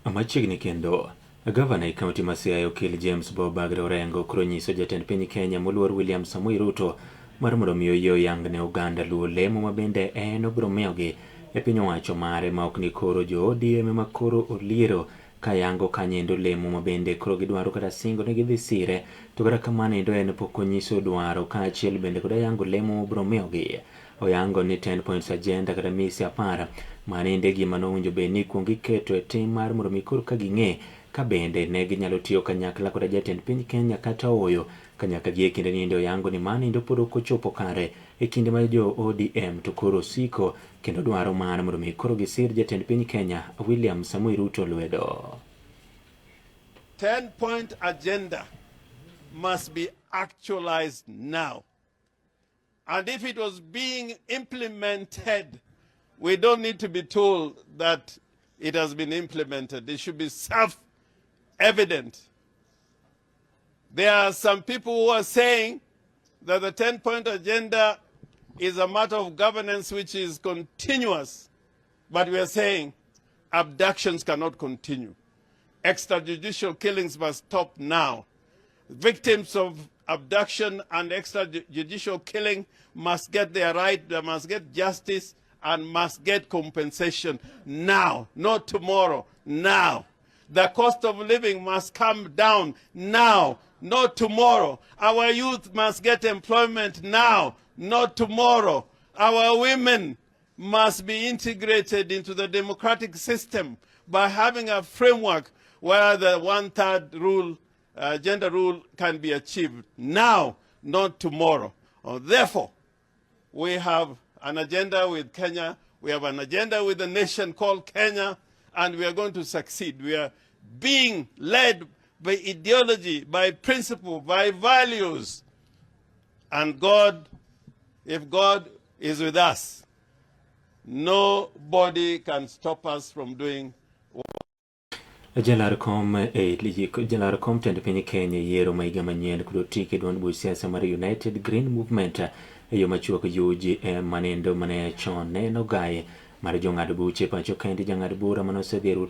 Machiegni kendo, Gavana e kaunti ma Siaya okil James Obiro Orengo koro nyiso jatend piny Kenya moluor William Samoei Ruto mar mondo mi oyie oyang ne oganda luo lemo ma bende en obiro miyogi e piny owacho mare ma ok ni koro jo ODM ma koro oliero kayango kanyendo lemo ma bende koro gidwaro kata singo ne gidhi sire, to kata kamano endo en pok onyiso dwaro kaachiel bende kod yango lemo ma obiro miyogi. Oyango ni 10 points agenda kata misi 10 manende gima nowinjo bed ni kuong iketo e tim mar mondo mi koro ka ging'e ka bende ne ginyalo tiyo kanyakla kod jatend piny Kenya kata oyo kanyaka gi e kinde nindo. Oyango ni manindo pod ok ochopo kare e kinde ma jo ODM to koro siko kendo dwaro mar mondo mi koro gisir jatend piny Kenya William Samoei Ruto lwedo. 10-point agenda must be actualized now. And if it was being implemented, we don't need to be told that it has been implemented. It should be self-evident. There are some people who are saying that the 10-point agenda is a matter of governance which is continuous. But we are saying abductions cannot continue. Extrajudicial killings must stop now. Victims of abduction and extrajudicial killing must get their right, they must get justice and must get compensation now, not tomorrow, now. The cost of living must come down now, not tomorrow. Our youth must get employment now, not tomorrow. Our women must be integrated into the democratic system by having a framework where the one-third rule, gender rule can be achieved now, not tomorrow. Therefore, we have an agenda with Kenya, we have an agenda with a nation called Kenya, and we are going to succeed. We are being led by ideology, by principle, by values. And God, if God is with us, nobody can stop us from doing Jalar kom tend piny Kenya Yiero ma higa manyien kod otiki duond buch siasa mar United Green Movement e yo machuok UGM manendo mane chon ne nogaye mar jong'ad buche pacho kendi jang'ad bura manosedhi